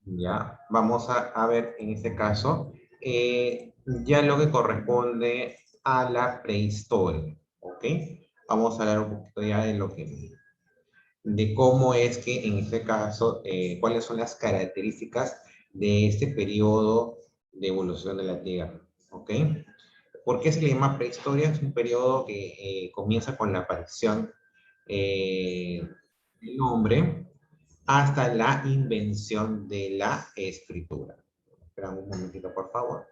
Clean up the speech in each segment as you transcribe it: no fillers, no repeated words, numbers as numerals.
Ya, vamos a ver en este caso ya lo que corresponde a la prehistoria, ¿ok? Vamos a hablar un poquito ya de lo que, de cómo es que en este caso, cuáles son las características de este periodo de evolución de la Tierra, ¿ok? ¿Por qué se le llama prehistoria? Es un periodo que comienza con la aparición del hombre hasta la invención de la escritura. Esperamos un momentito, por favor.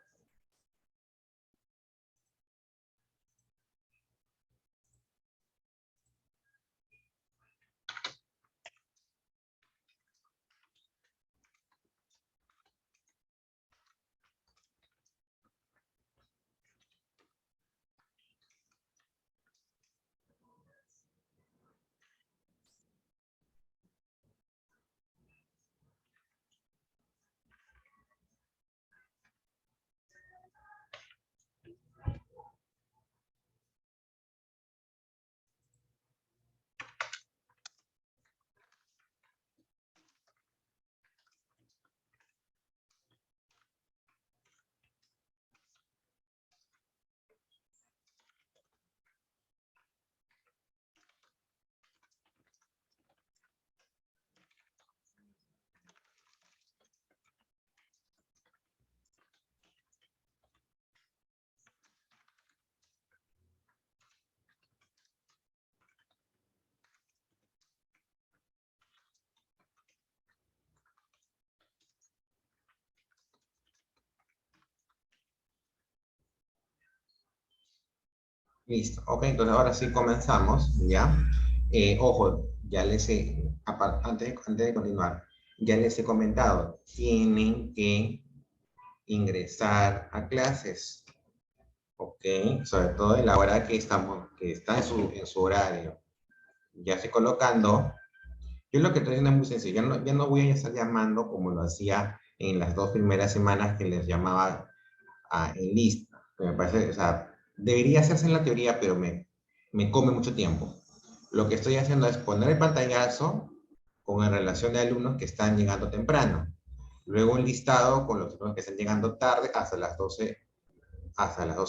Listo. Ok, entonces ahora sí comenzamos, ¿ya? Ojo, ya les he, antes de continuar, ya les he comentado, tienen que ingresar a clases, ¿ok? Sobre todo en la hora que estamos, que está en su horario. Ya estoy colocando. Yo lo que estoy haciendo es muy sencillo. Ya no voy a estar llamando como lo hacía en las 2 primeras semanas que les llamaba en lista. Que me parece, o sea, debería hacerse en la teoría, pero me come mucho tiempo. Lo que estoy haciendo es poner el pantallazo con en relación de alumnos que están llegando temprano. Luego un listado con los alumnos que están llegando tarde hasta las 12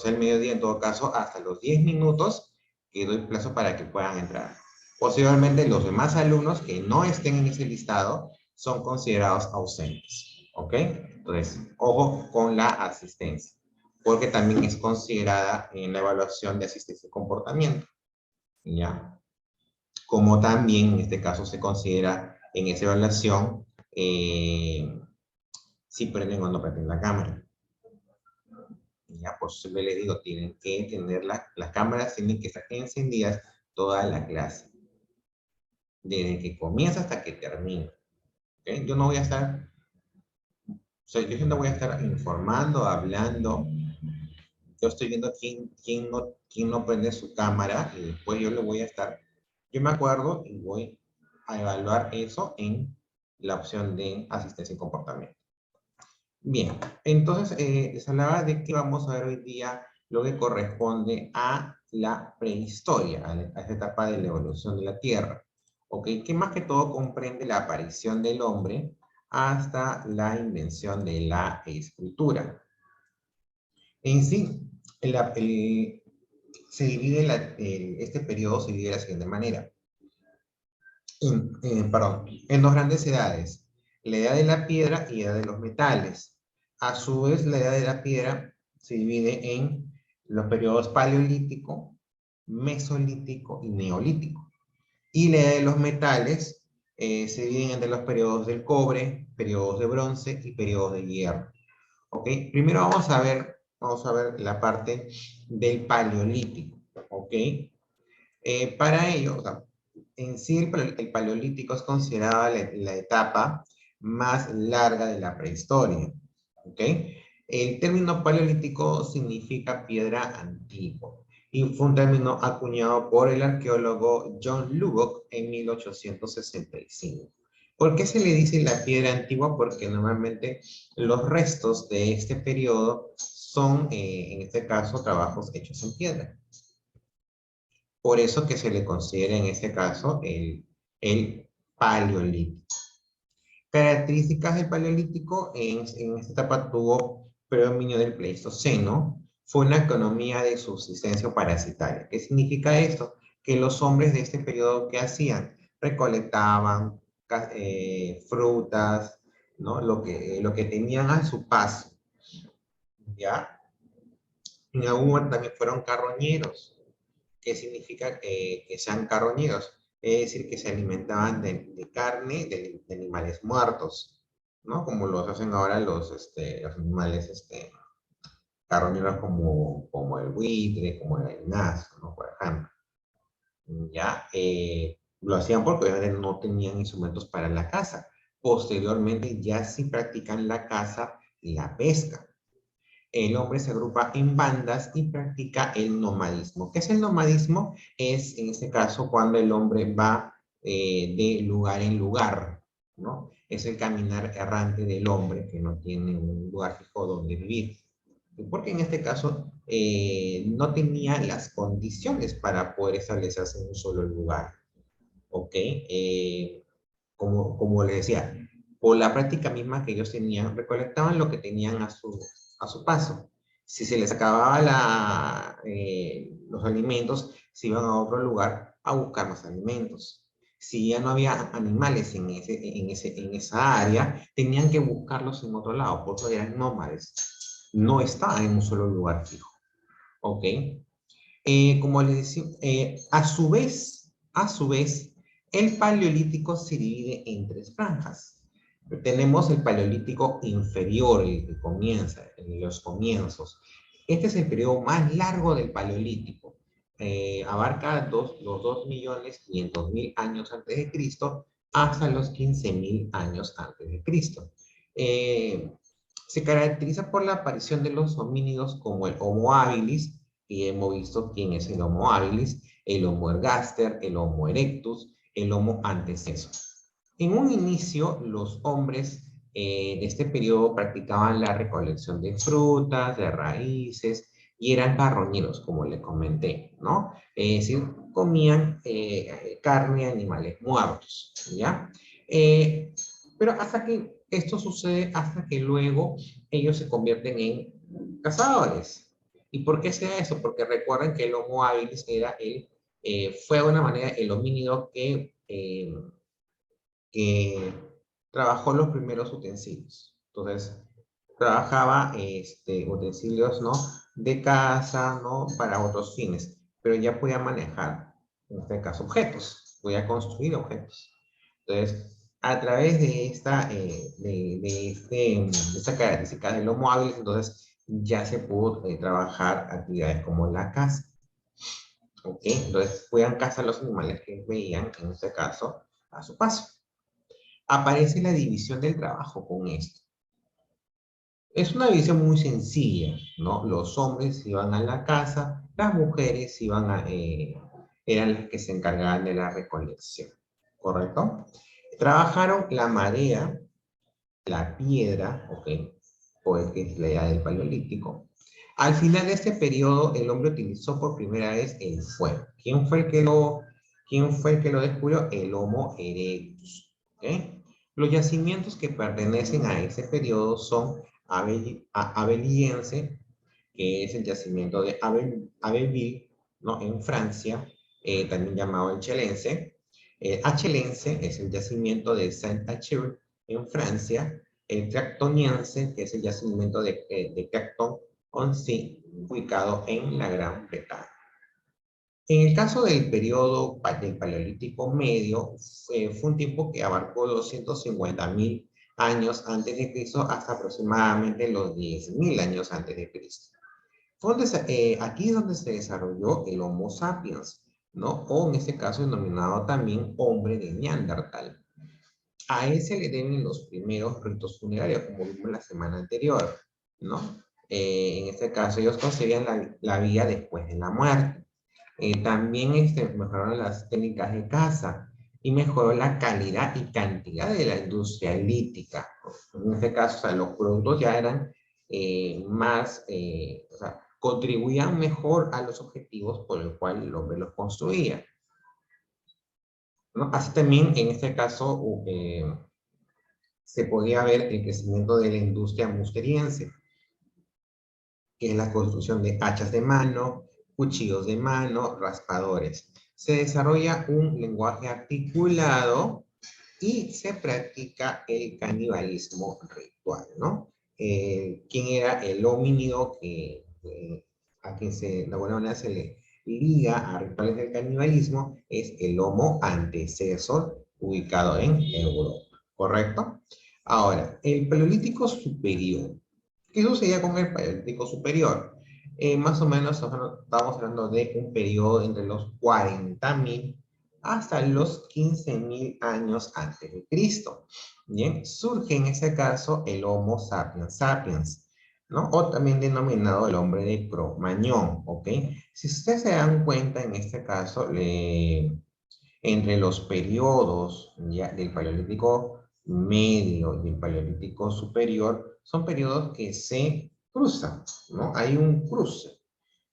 del mediodía, en todo caso, hasta los 10 minutos que doy plazo para que puedan entrar. Posteriormente, los demás alumnos que no estén en ese listado son considerados ausentes. ¿Ok? Entonces, ojo con la asistencia, porque también es considerada en la evaluación de asistencia y comportamiento. ¿Ya? Como también en este caso se considera en esa evaluación si prenden o no prenden la cámara. Ya, pues les digo, tienen que tener las cámaras, tienen que estar encendidas toda la clase, desde que comienza hasta que termina. ¿Okay? Yo no voy a estar, o sea, yo no voy a estar informando, hablando. Yo estoy viendo quién no prende su cámara y después yo le voy a estar, yo me acuerdo y voy a evaluar eso en la opción de asistencia y comportamiento. Bien, entonces les hablaba de que vamos a ver hoy día lo que corresponde a la prehistoria, a esta etapa de la evolución de la Tierra. ¿Ok? Que más que todo comprende la aparición del hombre hasta la invención de la escritura. En sí, se divide este periodo se divide de la siguiente manera. Perdón, en dos grandes edades, la edad de la piedra y la edad de los metales. A su vez, la edad de la piedra se divide en los periodos paleolítico, mesolítico y neolítico. Y la edad de los metales se divide entre los periodos del cobre, periodos de bronce y periodos de hierro. ¿Ok? Primero vamos a ver la parte del paleolítico. ¿Ok? Para ello, o sea, en sí el paleolítico es considerada la etapa más larga de la prehistoria. ¿Ok? El término paleolítico significa piedra antigua y fue un término acuñado por el arqueólogo John Lubbock en 1865. ¿Por qué se le dice la piedra antigua? Porque normalmente los restos de este periodo son, en este caso, trabajos hechos en piedra. Por eso que se le considera en este caso el Paleolítico. Características del Paleolítico, en esta etapa tuvo predominio del Pleistoceno, fue una economía de subsistencia parasitaria. ¿Qué significa esto? Que los hombres de este periodo, ¿qué hacían? Recolectaban frutas, ¿no? Lo que tenían a su paso, ¿ya? En algún momento también fueron carroñeros. ¿Qué significa que sean carroñeros? Es decir, que se alimentaban de carne de animales muertos, ¿no? Como los hacen ahora los animales carroñeros como el buitre, como el gallinazo, ¿no? Por ejemplo. ¿Ya? Lo hacían porque obviamente no tenían instrumentos para la caza. Posteriormente ya sí practican la caza y la pesca. El hombre se agrupa en bandas y practica el nomadismo. ¿Qué es el nomadismo? Es, en este caso, cuando el hombre va de lugar en lugar, ¿no? Es el caminar errante del hombre que no tiene un lugar fijo donde vivir. Porque en este caso no tenía las condiciones para poder establecerse en un solo lugar. ¿Ok? Como les decía, por la práctica misma que ellos tenían, recolectaban lo que tenían a su paso. Si se les acababa los alimentos, se iban a otro lugar a buscar más alimentos. Si ya no había animales en esa área, tenían que buscarlos en otro lado, porque eran nómades. No estaban en un solo lugar fijo. ¿Ok? Como les decía, a su vez, el paleolítico se divide en tres franjas. Tenemos el paleolítico inferior, el que comienza, en los comienzos. Este es el periodo más largo del paleolítico. Abarca los 2.500.000 años antes de Cristo hasta los 15.000 años antes de Cristo. Se caracteriza por la aparición de los homínidos como el Homo habilis, y hemos visto quién es el Homo habilis, el Homo ergaster, el Homo erectus, el Homo antecessor. En un inicio, los hombres de este periodo practicaban la recolección de frutas, de raíces, y eran carroñeros, como les comenté, ¿no? Es decir, comían carne de animales muertos, ¿ya? Pero hasta que esto sucede, hasta que luego ellos se convierten en cazadores. ¿Y por qué sea eso? Porque recuerden que el Homo habilis fue de una manera el homínido que trabajó los primeros utensilios. Entonces, trabajaba utensilios, ¿no? De caza, ¿no? Para otros fines, pero ya podía manejar, en este caso, objetos, podía construir objetos. Entonces, a través de esta característica del Homo habilis, entonces ya se pudo trabajar actividades como la caza. ¿Ok? Entonces, podían cazar los animales que veían, en este caso, a su paso. Aparece la división del trabajo con esto. Es una división muy sencilla, ¿no? Los hombres iban a la casa, las mujeres eran las que se encargaban de la recolección, ¿correcto? Trabajaron la madera, la piedra, ¿ok? Pues que es la edad del Paleolítico. Al final de este periodo, el hombre utilizó por primera vez el fuego. ¿Quién fue el que lo descubrió? El Homo erectus, ¿ok? Los yacimientos que pertenecen a ese periodo son Abeliense, que es el yacimiento de Abbeville, ¿no? En Francia, también llamado el Chelense. Achelense es el yacimiento de Saint-Achille en Francia. El Tractoniense, que es el yacimiento de Tracton-on-Sea, ubicado en la Gran Bretaña. En el caso del periodo del Paleolítico Medio, fue un tiempo que abarcó 250.000 años antes de Cristo hasta aproximadamente los 10.000 años antes de Cristo. Aquí es donde se desarrolló el Homo sapiens, ¿no? O en este caso denominado también hombre de Neandertal. A él se le deben los primeros ritos funerarios, como vimos la semana anterior, ¿no? En este caso ellos concebían la vida después de la muerte. También mejoraron las técnicas de caza y mejoró la calidad y cantidad de la industria lítica. En este caso, o sea, los productos ya eran o sea, contribuían mejor a los objetivos por el cual el hombre los construía. ¿no? Así también, en este caso, se podía ver el crecimiento de la industria musteriense, que es la construcción de hachas de mano, cuchillos de mano, raspadores. Se desarrolla un lenguaje articulado y se practica el canibalismo ritual, ¿no? ¿Quién era el homínido a quien de alguna manera se le liga a rituales del canibalismo? Es el Homo antecesor ubicado en Europa, ¿correcto? Ahora, el Paleolítico Superior. ¿Qué sucedía con el Paleolítico Superior? Más o menos estamos hablando de un periodo entre los 40.000 hasta los 15.000 años antes de Cristo. Bien, surge en ese caso el Homo sapiens sapiens, ¿no? O también denominado el hombre de Cro-Magnon, ¿ok? Si ustedes se dan cuenta en este caso, entre los periodos ya, del Paleolítico Medio y el Paleolítico Superior, son periodos que se cruzan, ¿no? Hay un cruce.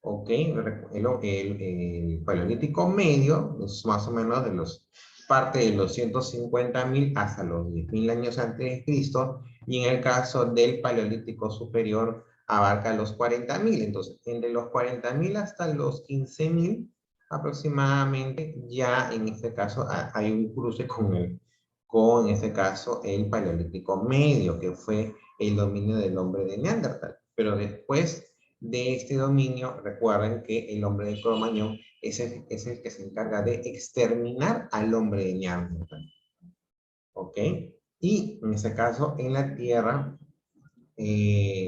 ¿Ok? El Paleolítico Medio es más o menos parte de los 150.000 hasta los 10.000 años antes de Cristo, y en el caso del Paleolítico Superior abarca los 40.000. Entonces, entre los 40.000 hasta los 15.000 aproximadamente, ya en este caso hay un cruce con en este caso el Paleolítico Medio, que fue el dominio del hombre de Neandertal. Pero después de este dominio, recuerden que el hombre de Cro-Magnon es el que se encarga de exterminar al hombre de Neandertal. ¿Ok? Y en este caso, en la Tierra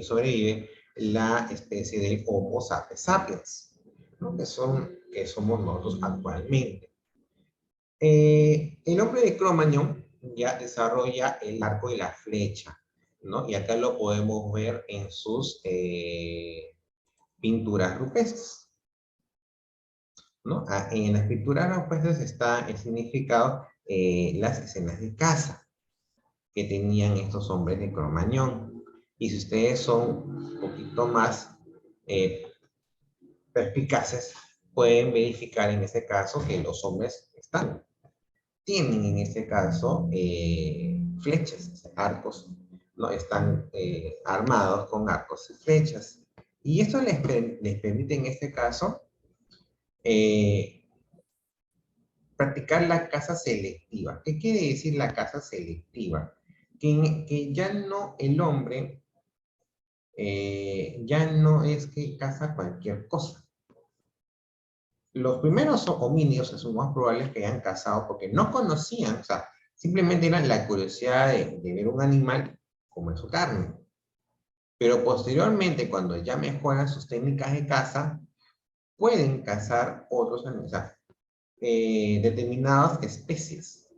sobrevive la especie del Homo sapiens sapiens, ¿no? Que somos nosotros actualmente. El hombre de Cro-Magnon ya desarrolla el arco y la flecha, ¿no? Y acá lo podemos ver en sus pinturas rupestres, ¿no? En las pinturas rupestres está el significado, las escenas de caza que tenían estos hombres de Cro-Magnon. Y si ustedes son un poquito más eh, perspicaces, pueden verificar en este caso que los hombres tienen en este caso flechas, arcos, ¿no? Están armados con arcos y flechas. Y esto les permite en este caso eh, practicar la caza selectiva. ¿Qué quiere decir la caza selectiva? Que ya no el hombre, ya no es que caza cualquier cosa. Los primeros homínidos es más probable que hayan cazado porque no conocían, o sea, simplemente era la curiosidad de ver un animal comer su carne. Pero posteriormente, cuando ya mejoran sus técnicas de caza, pueden cazar otros animales, o sea, determinadas especies,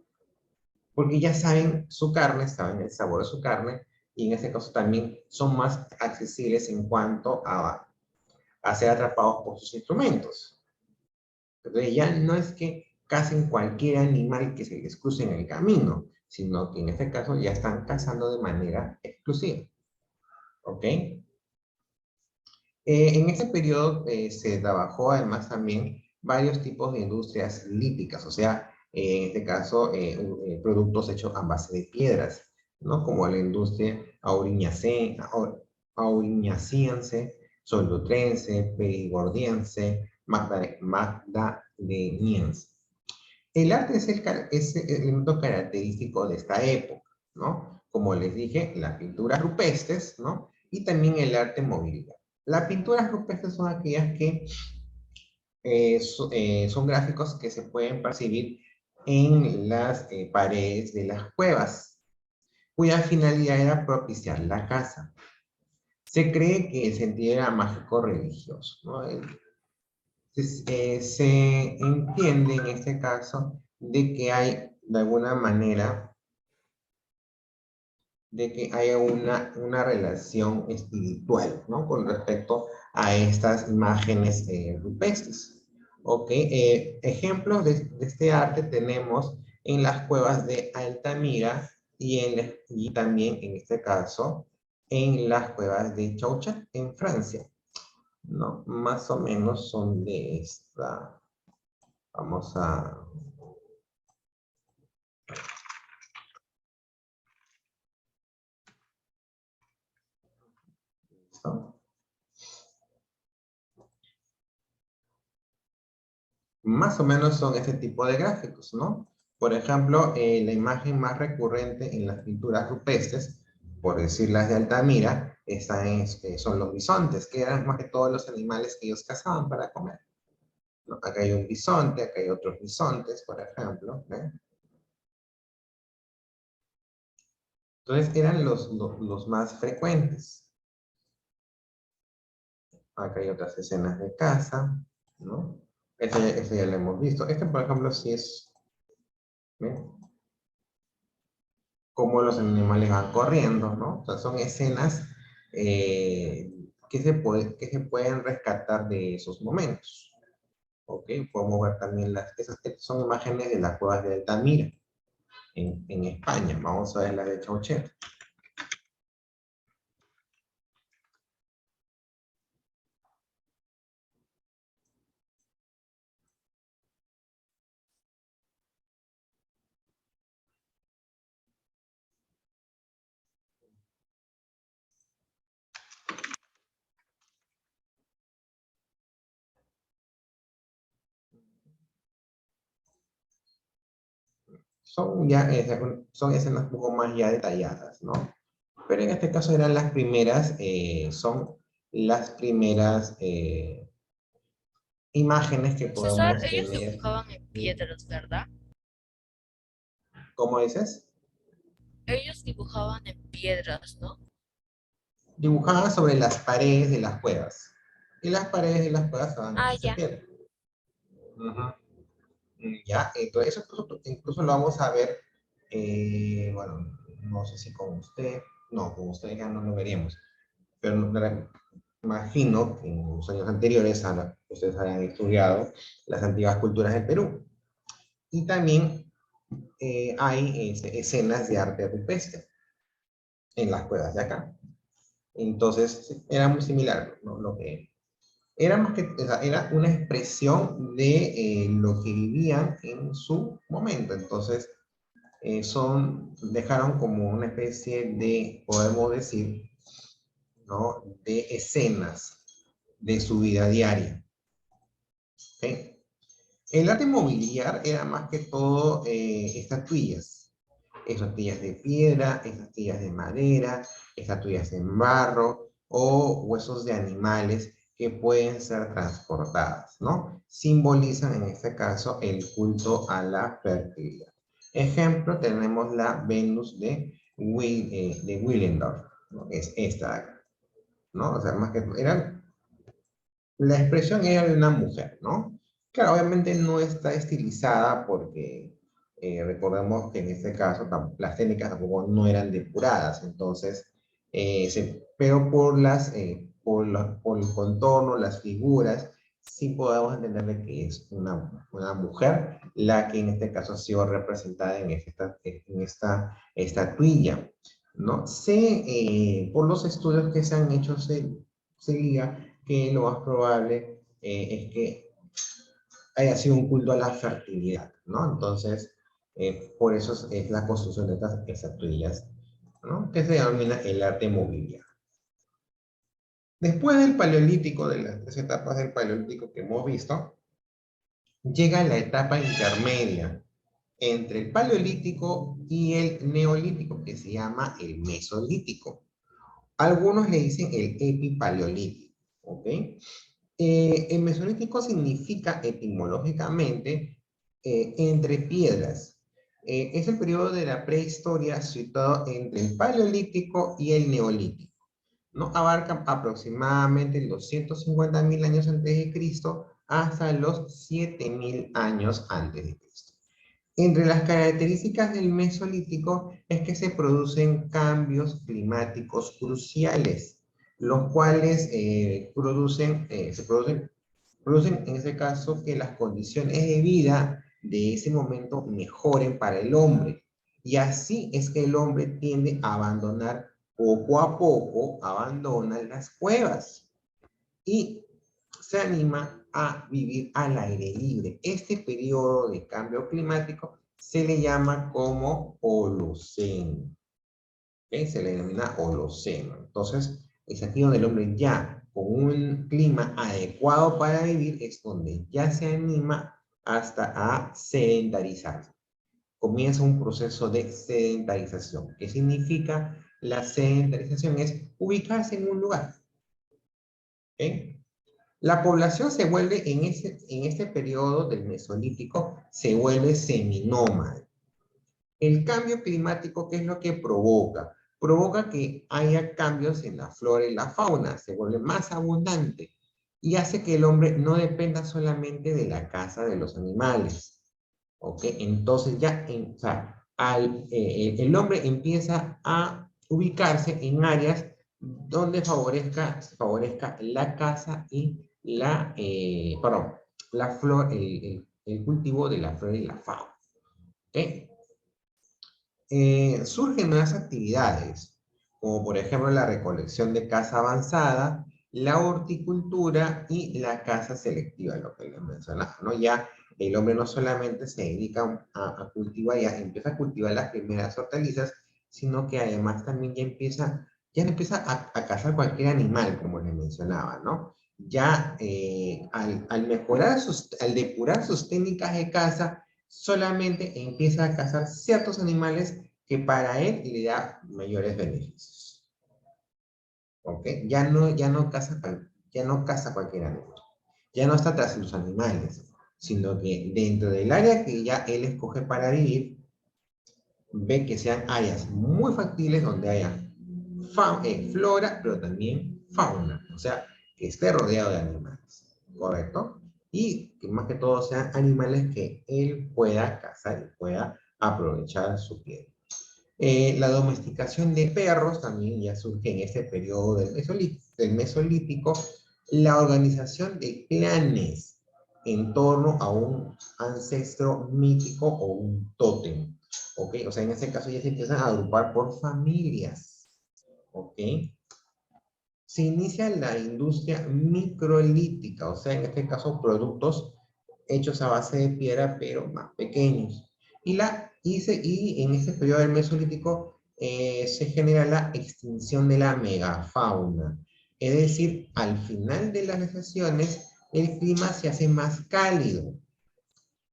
porque ya saben su carne, saben el sabor de su carne, y en este caso también son más accesibles en cuanto a ser atrapados por sus instrumentos. Entonces ya no es que cacen cualquier animal que se les cruce en el camino, sino que en este caso ya están cazando de manera exclusiva. ¿Ok? En ese periodo se trabajó además también varios tipos de industrias líticas, o sea, en este caso, productos hechos a base de piedras, ¿no? Como la industria auriñaciense, solutrense, perigordiense, magdaleniense. El arte es el elemento característico de esta época, ¿no? Como les dije, las pinturas rupestres, ¿no? Y también el arte mobiliario. Las pinturas rupestres son aquellas que son gráficos que se pueden percibir en las paredes de las cuevas, cuya finalidad era propiciar la caza. Se cree que el sentido era mágico religioso, ¿no? Se entiende en este caso de que hay, de alguna manera, de que haya una relación espiritual, ¿no? Con respecto a estas imágenes rupestres. ¿Ok? Ejemplos de este arte tenemos en las cuevas de Altamira y también, en este caso, en las cuevas de Chauchat, en Francia, ¿no? Más o menos son de esta. Vamos a Más o menos son este tipo de gráficos, ¿no? Por ejemplo, la imagen más recurrente en las pinturas rupestres, por decir las de Altamira, son los bisontes, que eran más que todos los animales que ellos cazaban para comer, ¿no? Acá hay un bisonte, acá hay otros bisontes, por ejemplo, ¿ve? Entonces eran los más frecuentes. Acá hay otras escenas de caza, ¿no? Este ya lo hemos visto. Este, por ejemplo, sí es, ¿ve? Cómo los animales van corriendo, ¿no? O sea, son escenas que se pueden rescatar de esos momentos. ¿Ok? Podemos ver también esas son imágenes de las cuevas de Altamira, en España. Vamos a ver la de Chauchet. Son escenas un poco más ya detalladas, ¿no? Pero en este caso eran las primeras, son las primeras imágenes que César, podemos ellos tener. dibujaban en piedras, ¿verdad? ¿Cómo dices? Ellos dibujaban en piedras, ¿no? Dibujaba sobre las paredes de las cuevas. Y las paredes de las cuevas estaban Ah, hechas de ya. piedra. Ujú. Ya, entonces eso incluso lo vamos a ver, bueno, no sé si con usted, no, con usted ya no lo veríamos, pero imagino que en los años anteriores ustedes hayan estudiado las antiguas culturas del Perú. Y también hay escenas de arte rupestre en las cuevas de acá. Entonces, sí, era muy similar, ¿no? Lo que era más que, o sea, era una expresión de lo que vivían en su momento. Entonces, dejaron como una especie de, podemos decir, ¿no? De escenas de su vida diaria. ¿Ok? El arte mobiliar era más que todo estatuillas de piedra, estatuillas de madera, estatuillas en barro o huesos de animales que pueden ser transportadas, ¿no? Simbolizan en este caso el culto a la fertilidad. Ejemplo, tenemos la Venus de Willendorf, ¿no? Es esta de acá, ¿no? O sea, más que la expresión era de una mujer, ¿no? Claro, obviamente no está estilizada porque recordemos que en este caso las técnicas tampoco no eran depuradas, entonces, pero por el contorno, las figuras, sí podemos entender de que es una mujer la que en este caso ha sido representada en esta estatuilla, ¿no? Por los estudios que se han hecho, se diga que lo más probable es que haya sido un culto a la fertilidad, ¿no? Entonces, por eso es la construcción de estas estatuillas, ¿no? Que se denomina el arte mobiliario. Después del Paleolítico, de las tres etapas del Paleolítico que hemos visto, llega la etapa intermedia entre el Paleolítico y el Neolítico, que se llama el Mesolítico. Algunos le dicen el Epipaleolítico, ¿ok? El mesolítico significa etimológicamente entre piedras. Es el periodo de la prehistoria situado entre el paleolítico y el neolítico, ¿no? Abarca aproximadamente los 150.000 años antes de Cristo hasta los 7.000 años antes de Cristo. Entre las características del Mesolítico es que se producen cambios climáticos cruciales, los cuales producen en ese caso que las condiciones de vida de ese momento mejoren para el hombre. Y así es que el hombre tiende a abandonar poco a poco, abandona las cuevas y se anima a vivir al aire libre. Este periodo de cambio climático se le llama como Holoceno. ¿Okay? Se le denomina Holoceno. Entonces, es aquí donde el hombre ya con un clima adecuado para vivir es donde ya se anima hasta a sedentarizarse. Comienza un proceso de sedentarización. ¿Qué significa la sedentarización? Es ubicarse en un lugar. ¿Ok? La población se vuelve, en este periodo del Mesolítico, se vuelve seminómada. El cambio climático, ¿qué es lo que provoca? Provoca que haya cambios en la flora y la fauna, se vuelve más abundante y hace que el hombre no dependa solamente de la caza de los animales. ¿Ok? Entonces ya, o sea, el hombre empieza a ubicarse en áreas donde favorezca la caza y perdón, la flor, el cultivo de la flora y la fauna. ¿Ok? Surgen nuevas actividades, como por ejemplo la recolección de caza avanzada, la horticultura y la caza selectiva, lo que les mencionaba, ¿no? Ya el hombre no solamente se dedica a cultivar, ya empieza a cultivar las primeras hortalizas, sino que además también ya empieza a cazar cualquier animal, como les mencionaba, ¿no? Ya al depurar sus técnicas de caza, solamente empieza a cazar ciertos animales que para él le da mayores beneficios. ¿Ok? Ya no caza cualquier animal. Ya no está tras los animales, sino que dentro del área que ya él escoge para vivir, ve que sean áreas muy factibles donde haya flora, pero también fauna. O sea, que esté rodeado de animales. ¿Correcto? Y que más que todo sean animales que él pueda cazar y pueda aprovechar su piel. La domesticación de perros también ya surge en este periodo del Mesolítico. La organización de clanes en torno a un ancestro mítico o un tótem. ¿Ok? O sea, en este caso ya se empiezan a agrupar por familias. ¿Ok? Se inicia la industria microlítica, o sea, en este caso productos hechos a base de piedra, pero más pequeños. Y en este periodo del Mesolítico se genera la extinción de la megafauna. Es decir, al final de las glaciaciones, el clima se hace más cálido.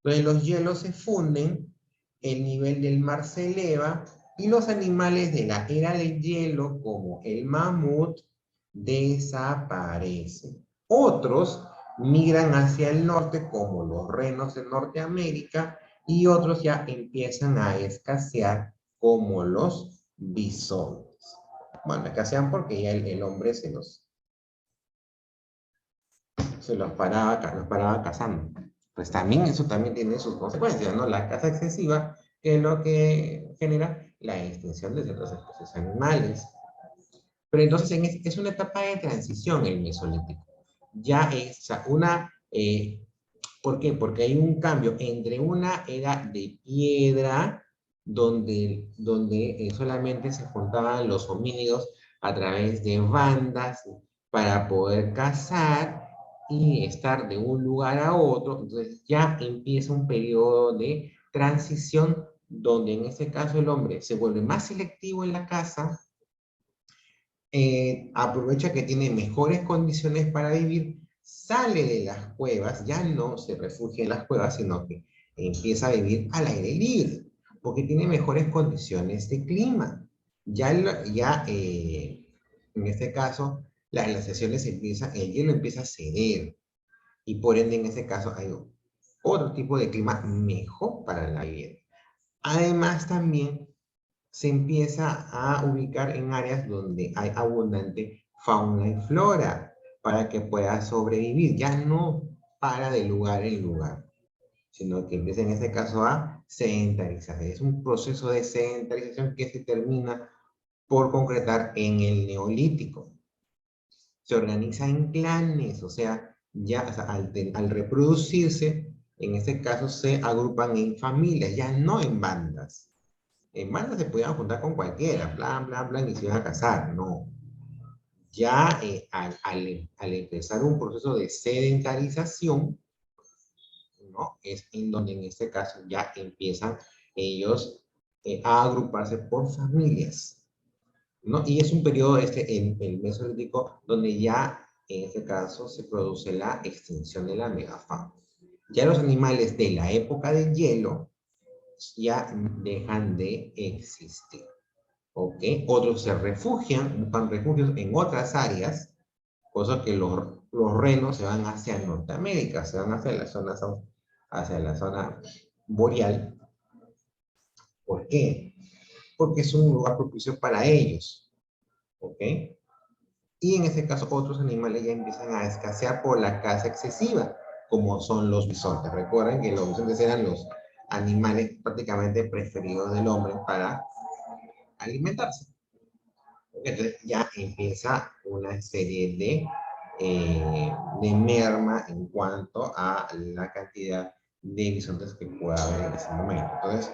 Entonces los hielos se funden, el nivel del mar se eleva y los animales de la era del hielo, como el mamut, desaparecen. Otros migran hacia el norte, como los renos de Norteamérica, y otros ya empiezan a escasear, como los bisontes. Bueno, escasean porque ya el hombre los paraba cazando. Pues también eso también tiene sus consecuencias, ¿no? La caza excesiva, que es lo que genera la extinción de ciertas especies animales. Pero entonces es una etapa de transición el Mesolítico. Ya es, o sea, ¿por qué? Porque hay un cambio entre una era de piedra, donde solamente se juntaban los homínidos a través de bandas para poder cazar y estar de un lugar a otro. Entonces ya empieza un periodo de transición donde en este caso el hombre se vuelve más selectivo en la caza, aprovecha que tiene mejores condiciones para vivir, sale de las cuevas, ya no se refugia en las cuevas, sino que empieza a vivir al aire libre, porque tiene mejores condiciones de clima. En este caso, las glaciaciones el hielo empieza a ceder, y por ende en este caso hay otro tipo de clima mejor para la vida. Además también se empieza a ubicar en áreas donde hay abundante fauna y flora para que pueda sobrevivir. Ya no para de lugar en lugar, sino que empieza en este caso a sedentarizarse. Es un proceso de sedentarización que se termina por concretar en el Neolítico. Se organiza en clanes, o sea, al reproducirse, en este caso se agrupan en familias, ya no en bandas. En bandas se podían juntar con cualquiera, plan, plan, plan, y se iban a casar, no. Ya al empezar un proceso de sedentarización, ¿no? Es en donde en este caso ya empiezan ellos a agruparse por familias, ¿no? Y es un periodo, el Mesolítico, donde ya en este caso se produce la extinción de la megafauna. Ya los animales de la época del hielo ya dejan de existir. ¿Ok? Otros se refugian, buscan refugios en otras áreas, por eso que los renos se van hacia Norteamérica, se van hacia la zona boreal. ¿Por qué? Porque es un lugar propicio para ellos. ¿Ok? Y en este caso otros animales ya empiezan a escasear por la caza excesiva, como son los bisontes. Recuerden que los bisontes eran los animales prácticamente preferidos del hombre para alimentarse. Entonces ya empieza una serie de merma en cuanto a la cantidad de bisontes que pueda haber en ese momento. Entonces,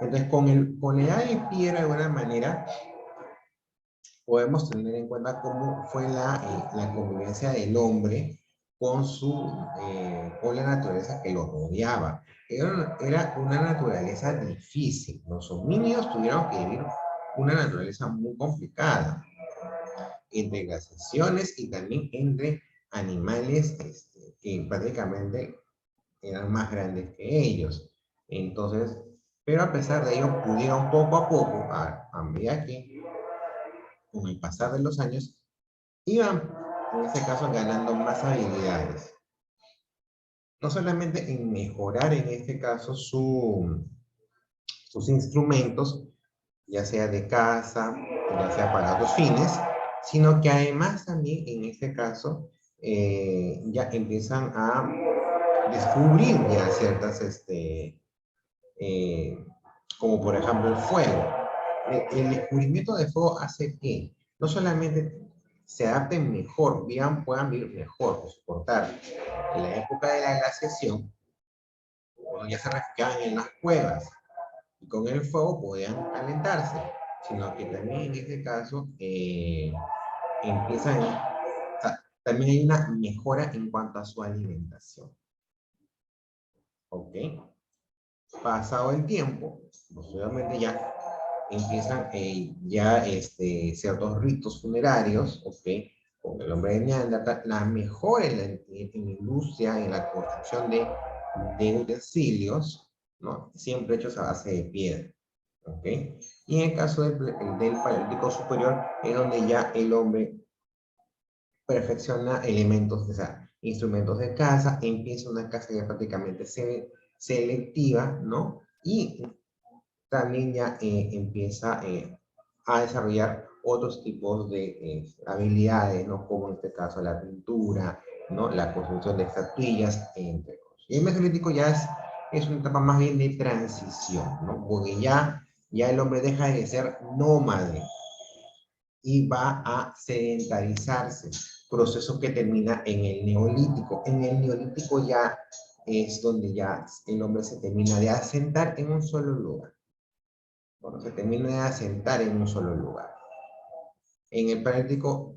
entonces con la edad de piedra, de alguna manera, podemos tener en cuenta cómo fue la convivencia del hombre con, con la naturaleza que lo rodeaba. Era una naturaleza difícil. Los homínidos tuvieron que vivir una naturaleza muy complicada, entre glaciaciones y también entre animales que prácticamente eran más grandes que ellos. Entonces, pero a pesar de ello, pudieron poco a poco, a medida que con el pasar de los años, iban, en este caso, ganando más habilidades. No solamente en mejorar, en este caso, sus instrumentos, ya sea de caza, ya sea para otros fines, sino que además también, en este caso, ya empiezan a descubrir ya ciertas, eh, como por ejemplo el fuego. El descubrimiento de fuego hace que no solamente se adapten mejor, puedan vivir mejor o soportar. En la época de la glaciación, cuando ya se refugiaban en las cuevas y con el fuego podían calentarse, sino que también en este caso empiezan, o sea, también hay una mejora en cuanto a su alimentación. ¿Ok? Pasado el tiempo, posteriormente ya empiezan ciertos ritos funerarios, ¿ok? Con el hombre de Neandertal, la mejora en la industria, en la construcción de utensilios, ¿no? Siempre hechos a base de piedra, ¿ok? Y en el caso del Paleolítico Superior, es donde ya el hombre perfecciona elementos, o sea, instrumentos de caza, empieza una caza ya prácticamente selectiva, ¿no? Y también ya empieza a desarrollar otros tipos de habilidades, ¿no? Como en este caso la pintura, ¿no? La construcción de estatuillas, entre otros. Y el Mesolítico ya es una etapa más bien de transición, ¿no? Porque ya el hombre deja de ser nómade y va a sedentarizarse, proceso que termina en el Neolítico. En el Neolítico ya es donde ya el hombre se termina de asentar en un solo lugar. Bueno, se termina de asentar en un solo lugar. En el Paleolítico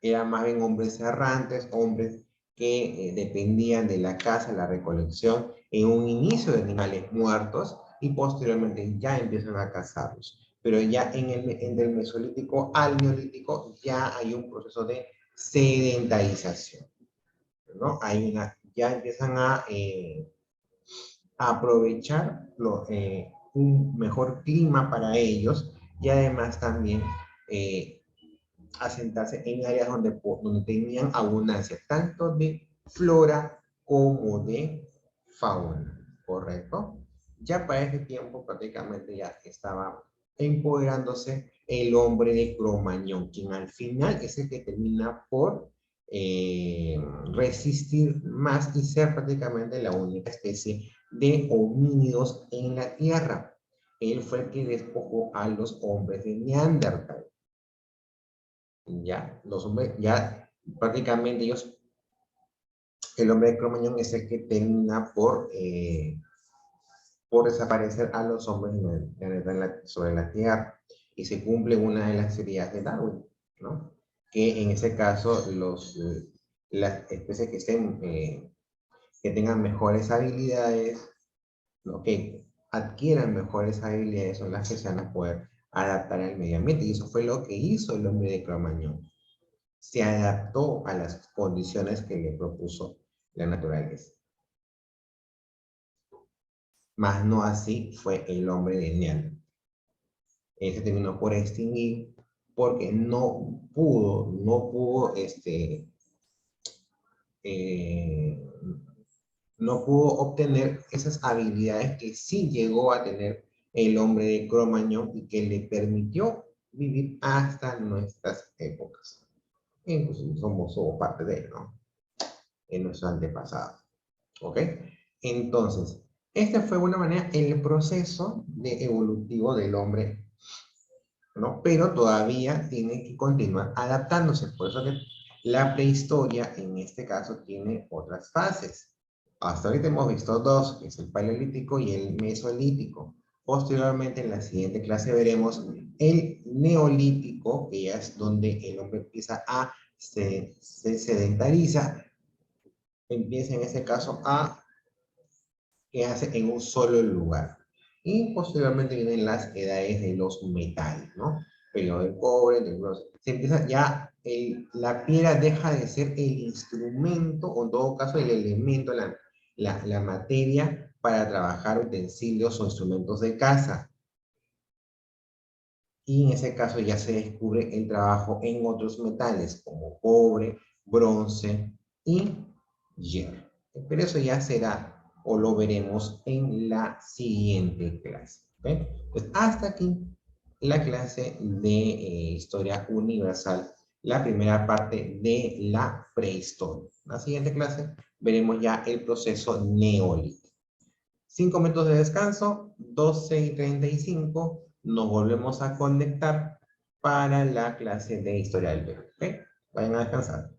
eran más bien hombres errantes, hombres que dependían de la caza, la recolección, en un inicio de animales muertos y posteriormente ya empiezan a cazarlos. Pero ya en el Mesolítico al Neolítico ya hay un proceso de sedentarización, ¿no? Ya empiezan a aprovechar un mejor clima para ellos y además también asentarse en áreas donde tenían abundancia tanto de flora como de fauna, ¿correcto? Ya para ese tiempo prácticamente ya estaba empoderándose el hombre de Cromañón, quien al final es el que termina por resistir más y ser prácticamente la única especie de homínidos en la Tierra. Él fue el que despojó a los hombres de Neandertal. Ya, los hombres, ya prácticamente ellos, el hombre de Cromañón es el que termina por desaparecer a los hombres sobre la Tierra. Y se cumple una de las teorías de Darwin, ¿no? Que en ese caso las especies que tengan mejores habilidades, ¿no? Que adquieran mejores habilidades son las que se van a poder adaptar al medio ambiente. Y eso fue lo que hizo el hombre de Cromañón. Se adaptó a las condiciones que le propuso la naturaleza. Mas no así fue el hombre de Neandertal. Él se terminó por extinguir porque eh, no pudo obtener esas habilidades que sí llegó a tener el hombre de Cro-Magnon y que le permitió vivir hasta nuestras épocas. Incluso somos parte de él, ¿no? En nuestro antepasado. ¿Ok? Entonces, este fue de alguna manera el proceso evolutivo del hombre, ¿no? Pero todavía tiene que continuar adaptándose. Por eso que la prehistoria, en este caso, tiene otras fases. Hasta ahorita hemos visto dos, que es el paleolítico y el mesolítico. Posteriormente, en la siguiente clase veremos el neolítico, que ya es donde el hombre empieza a se sedentariza, empieza en este caso a quedarse en un solo lugar. Y posteriormente vienen las edades de los metales, ¿no? Periodo del cobre, del bronce. Se empieza ya, la piedra deja de ser el instrumento, o en todo caso el elemento, la materia para trabajar utensilios o instrumentos de caza. Y en ese caso ya se descubre el trabajo en otros metales como cobre, bronce y hierro. Pero eso ya será o lo veremos en la siguiente clase. ¿Okay? Pues hasta aquí la clase de Historia Universal, la primera parte de la prehistoria. En la siguiente clase veremos ya el proceso neolítico. 5 minutos de descanso, 12:35, nos volvemos a conectar para la clase de Historia del Perú. ¿Ok? Vayan a descansar.